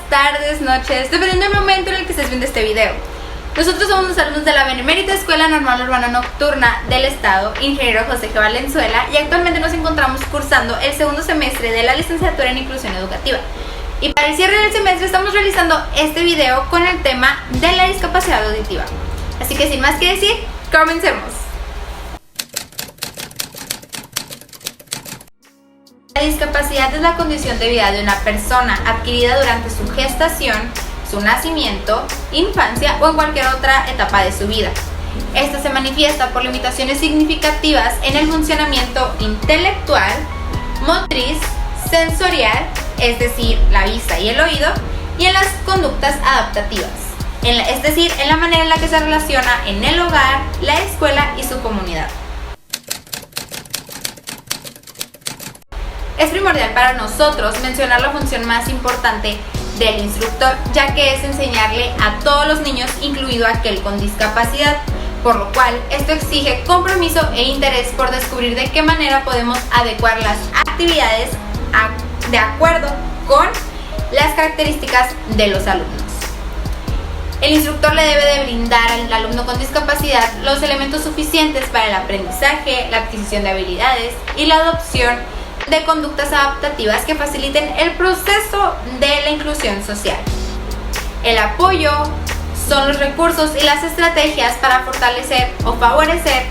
tardes, noches, dependiendo del momento en el que estés viendo este video. Nosotros somos los alumnos de la Benemérita Escuela Normal Urbana Nocturna del Estado, Ingeniero José G. Valenzuela, y actualmente nos encontramos cursando el segundo semestre de la licenciatura en Inclusión Educativa. Y para el cierre del semestre estamos realizando este video con el tema de la discapacidad auditiva. Así que sin más que decir, comencemos. La discapacidad es la condición de vida de una persona adquirida durante su gestación, su nacimiento, infancia o en cualquier otra etapa de su vida. Esta se manifiesta por limitaciones significativas en el funcionamiento intelectual, motriz, sensorial, es decir, la vista y el oído, y en las conductas adaptativas, es decir, en la manera en la que se relaciona en el hogar, la escuela y su comunidad. Es primordial para nosotros mencionar la función más importante del instructor, ya que es enseñarle a todos los niños, incluido aquel con discapacidad, por lo cual esto exige compromiso e interés por descubrir de qué manera podemos adecuar las actividades de acuerdo con las características de los alumnos. El instructor le debe de brindar al alumno con discapacidad los elementos suficientes para el aprendizaje, la adquisición de habilidades y la adopción de conductas adaptativas que faciliten el proceso de la inclusión social. El apoyo son los recursos y las estrategias para fortalecer o favorecer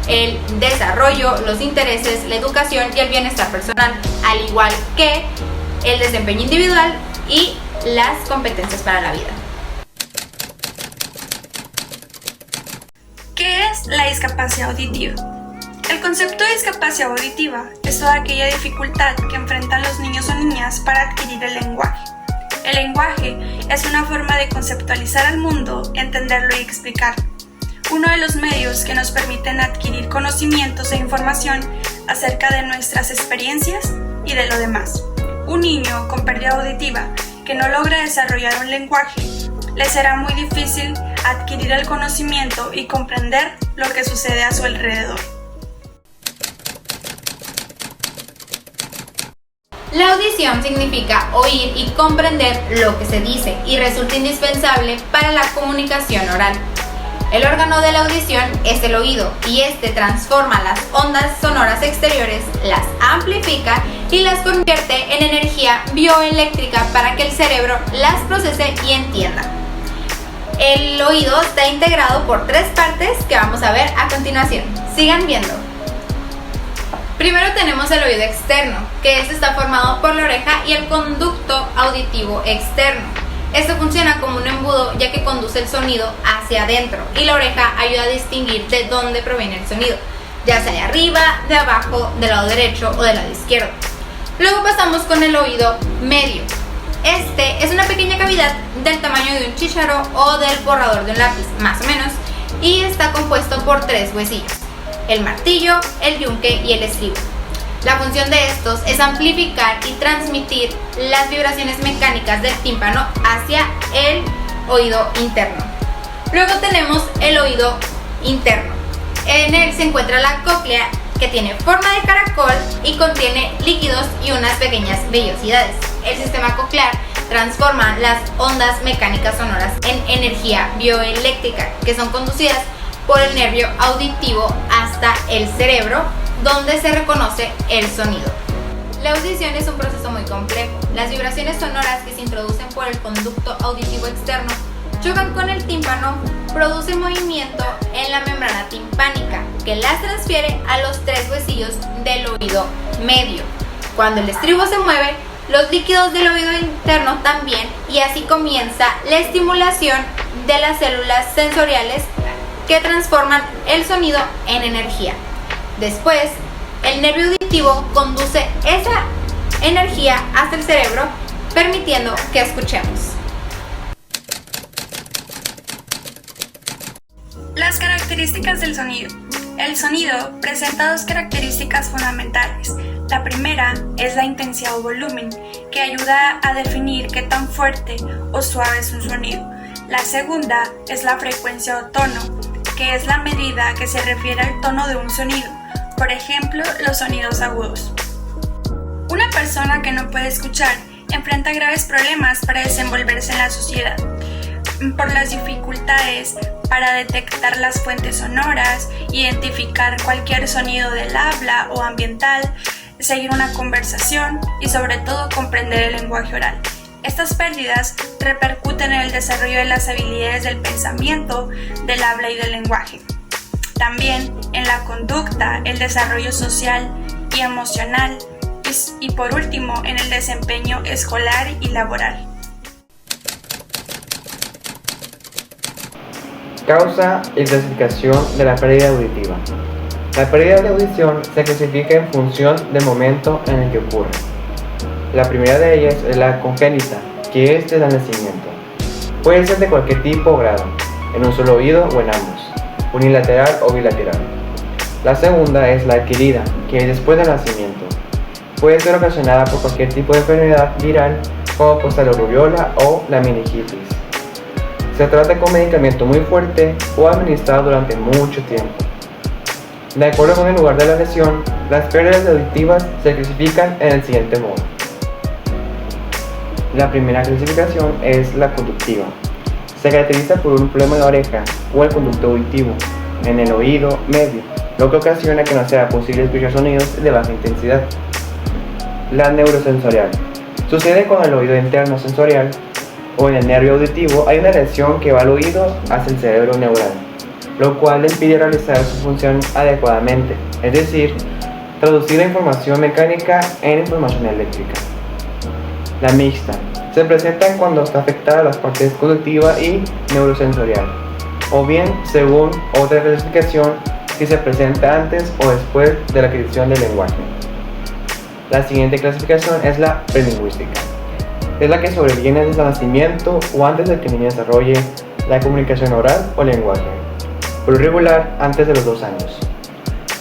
el desarrollo, los intereses, la educación y el bienestar personal, al igual que el desempeño individual y las competencias para la vida. ¿Qué es la discapacidad auditiva? El concepto de discapacidad auditiva es toda aquella dificultad que enfrentan los niños o niñas para adquirir el lenguaje. El lenguaje es una forma de conceptualizar al mundo, entenderlo y explicarlo. Uno de los medios que nos permiten adquirir conocimientos e información acerca de nuestras experiencias y de lo demás. Un niño con pérdida auditiva que no logra desarrollar un lenguaje, le será muy difícil adquirir el conocimiento y comprender lo que sucede a su alrededor. La audición significa oír y comprender lo que se dice y resulta indispensable para la comunicación oral. El órgano de la audición es el oído y este transforma las ondas sonoras exteriores, las amplifica y las convierte en energía bioeléctrica para que el cerebro las procese y entienda. El oído está integrado por tres partes que vamos a ver a continuación. Sigan viendo. Primero tenemos el oído externo, que está formado por la oreja y el conducto auditivo externo. Esto funciona como un embudo ya que conduce el sonido hacia adentro y la oreja ayuda a distinguir de dónde proviene el sonido, ya sea de arriba, de abajo, del lado derecho o del lado izquierdo. Luego pasamos con el oído medio. Este es una pequeña cavidad del tamaño de un chícharo o del borrador de un lápiz, más o menos, y está compuesto por tres huesillos: el martillo, el yunque y el estribo. La función de estos es amplificar y transmitir las vibraciones mecánicas del tímpano hacia el oído interno. Luego tenemos el oído interno. En él se encuentra la cóclea, que tiene forma de caracol y contiene líquidos y unas pequeñas vellosidades. El sistema coclear transforma las ondas mecánicas sonoras en energía bioeléctrica, que son conducidas por el nervio auditivo hasta el cerebro, donde se reconoce el sonido. La audición es un proceso muy complejo. Las vibraciones sonoras que se introducen por el conducto auditivo externo chocan con el tímpano, producen movimiento en la membrana timpánica, que las transfiere a los tres huesillos del oído medio. Cuando el estribo se mueve, los líquidos del oído interno también, y así comienza la estimulación de las células sensoriales que transforman el sonido en energía. Después, el nervio auditivo conduce esa energía hasta el cerebro, permitiendo que escuchemos. Las características del sonido. El sonido presenta dos características fundamentales. La primera es la intensidad o volumen, que ayuda a definir qué tan fuerte o suave es un sonido. La segunda es la frecuencia o tono, que es la medida que se refiere al tono de un sonido, por ejemplo, los sonidos agudos. Una persona que no puede escuchar enfrenta graves problemas para desenvolverse en la sociedad, por las dificultades para detectar las fuentes sonoras, identificar cualquier sonido del habla o ambiental, seguir una conversación y sobre todo comprender el lenguaje oral. Estas pérdidas repercuten en el desarrollo de las habilidades del pensamiento, del habla y del lenguaje. También en la conducta, el desarrollo social y emocional y por último en el desempeño escolar y laboral. Causa y clasificación de la pérdida auditiva. La pérdida de audición se clasifica en función del momento en el que ocurre. La primera de ellas es la congénita, que es desde el nacimiento. Puede ser de cualquier tipo o grado, en un solo oído o en ambos, unilateral o bilateral. La segunda es la adquirida, que es después del nacimiento. Puede ser ocasionada por cualquier tipo de enfermedad viral, como pues la rubiola o la meningitis. Se trata con medicamento muy fuerte o administrado durante mucho tiempo. De acuerdo con el lugar de la lesión, las pérdidas auditivas se clasifican en el siguiente modo. La primera clasificación es la conductiva. Se caracteriza por un problema en la oreja o el conducto auditivo en el oído medio, lo que ocasiona que no sea posible escuchar sonidos de baja intensidad. La neurosensorial. Sucede con el oído interno sensorial o en el nervio auditivo hay una lesión que va al oído hacia el cerebro neural, lo cual le impide realizar su función adecuadamente, es decir, traducir la información mecánica en información eléctrica. La mixta. Se presenta cuando está afectada las partes conductiva y neurosensorial, o bien, según otra clasificación, si se presenta antes o después de la adquisición del lenguaje. La siguiente clasificación es la prelingüística. Es la que sobreviene desde el nacimiento o antes de que el niño desarrolle la comunicación oral o lenguaje, por lo regular antes de los 2 años.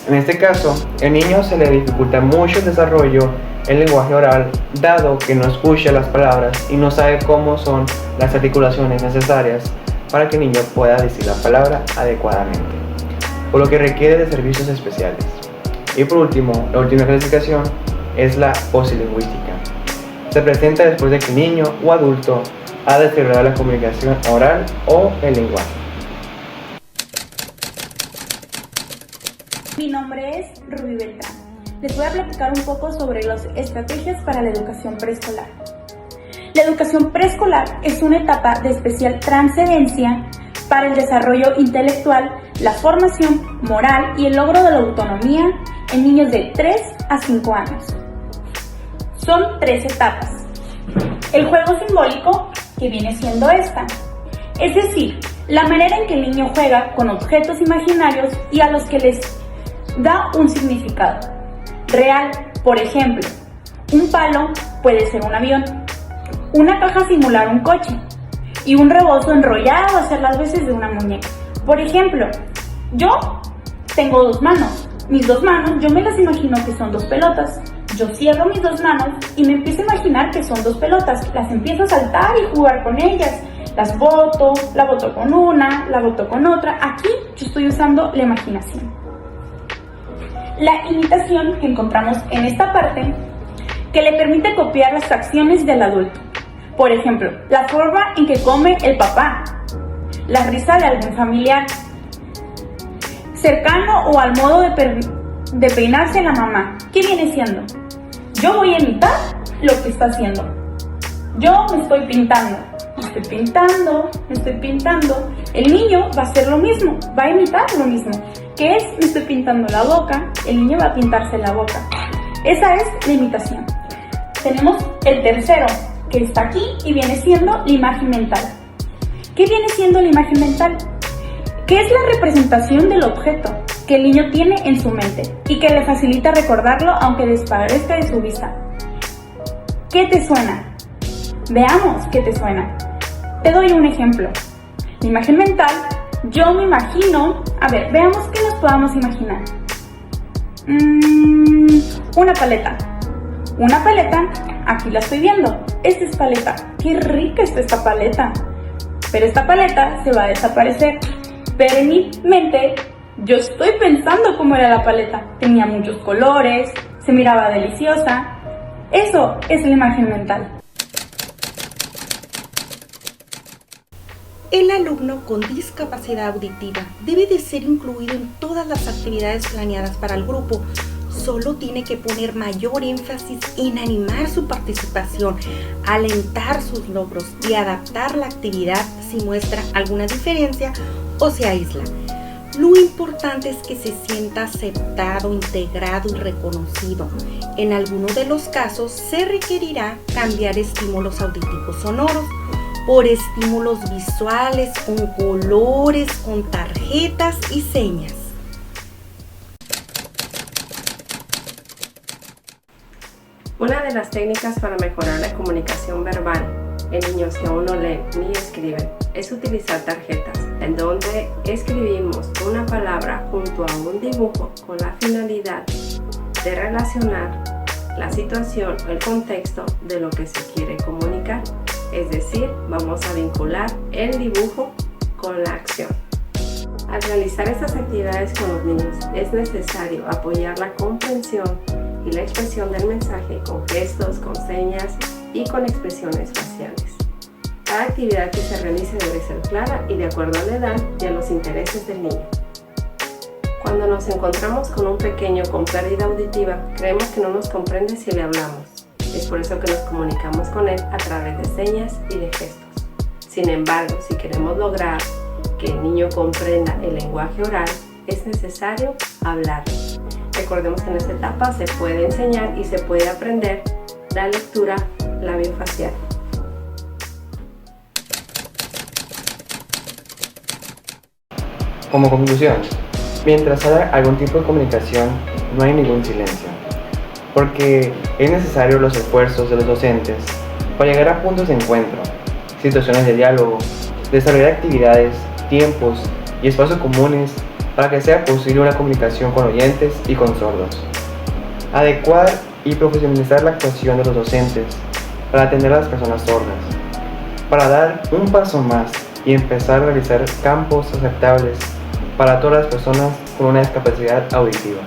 En este caso, el niño se le dificulta mucho el desarrollo del lenguaje oral, dado que no escucha las palabras y no sabe cómo son las articulaciones necesarias para que el niño pueda decir la palabra adecuadamente, por lo que requiere de servicios especiales. Y por último, la última clasificación es la posilingüística. Se presenta después de que el niño o adulto ha deteriorado la comunicación oral o el lenguaje. Mi nombre es Rubí Beltrán. Les voy a platicar un poco sobre las estrategias para la educación preescolar. La educación preescolar es una etapa de especial trascendencia para el desarrollo intelectual, la formación moral y el logro de la autonomía en niños de 3 a 5 años. Son 3 etapas. El juego simbólico, que viene siendo esta, es decir, la manera en que el niño juega con objetos imaginarios y a los que les da un significado real. Por ejemplo, un palo puede ser un avión, una caja simular un coche y un rebozo enrollado hacer las veces de una muñeca. Por ejemplo, yo tengo 2 manos. Mis 2 manos yo me las imagino que son 2 pelotas. Yo cierro mis 2 manos y me empiezo a imaginar que son 2 pelotas. Las empiezo a saltar y jugar con ellas. Las boto, la boto con una, la boto con otra. Aquí yo estoy usando la imaginación. La imitación que encontramos en esta parte, que le permite copiar las acciones del adulto. Por ejemplo, la forma en que come el papá, la risa de algún familiar, cercano o al modo de peinarse la mamá. ¿Qué viene siendo? Yo voy a imitar lo que está haciendo. Yo me estoy pintando. Me estoy pintando. El niño va a hacer lo mismo, va a imitar lo mismo. ¿Qué es? Me estoy pintando la boca, el niño va a pintarse la boca. Esa es la imitación. Tenemos el tercero, que está aquí y viene siendo la imagen mental. ¿Qué viene siendo la imagen mental? Que es la representación del objeto que el niño tiene en su mente y que le facilita recordarlo aunque desaparezca de su vista. ¿Qué te suena? Veamos qué te suena. Te doy un ejemplo. La imagen mental, yo me imagino, veamos qué nos podamos imaginar. Una paleta. Una paleta, aquí la estoy viendo. Esta es paleta. Qué rica está esta paleta. Pero esta paleta se va a desaparecer. Pero en mi mente, yo estoy pensando cómo era la paleta. Tenía muchos colores, se miraba deliciosa. Eso es la imagen mental. El alumno con discapacidad auditiva debe de ser incluido en todas las actividades planeadas para el grupo. Solo tiene que poner mayor énfasis en animar su participación, alentar sus logros y adaptar la actividad si muestra alguna diferencia o se aísla. Lo importante es que se sienta aceptado, integrado y reconocido. En algunos de los casos se requerirá cambiar estímulos auditivos sonoros por estímulos visuales, con colores, con tarjetas y señas. Una de las técnicas para mejorar la comunicación verbal en niños que aún no leen ni escriben es utilizar tarjetas, en donde escribimos una palabra junto a un dibujo con la finalidad de relacionar la situación o el contexto de lo que se quiere comunicar. Es decir, vamos a vincular el dibujo con la acción. Al realizar estas actividades con los niños es necesario apoyar la comprensión y la expresión del mensaje con gestos, con señas y con expresiones faciales. Cada actividad que se realice debe ser clara y de acuerdo a la edad y a los intereses del niño. Cuando nos encontramos con un pequeño con pérdida auditiva, creemos que no nos comprende si le hablamos. Es por eso que nos comunicamos con él a través de señas y de gestos. Sin embargo, si queremos lograr que el niño comprenda el lenguaje oral, es necesario hablar. Recordemos que en esta etapa se puede enseñar y se puede aprender la lectura labiofacial. Como conclusión, mientras haya algún tipo de comunicación, no hay ningún silencio, porque es necesario los esfuerzos de los docentes para llegar a puntos de encuentro, situaciones de diálogo, desarrollar actividades, tiempos y espacios comunes para que sea posible una comunicación con oyentes y con sordos. Adecuar y profesionalizar la actuación de los docentes para atender a las personas sordas, para dar un paso más y empezar a realizar campos aceptables para todas las personas con una discapacidad auditiva.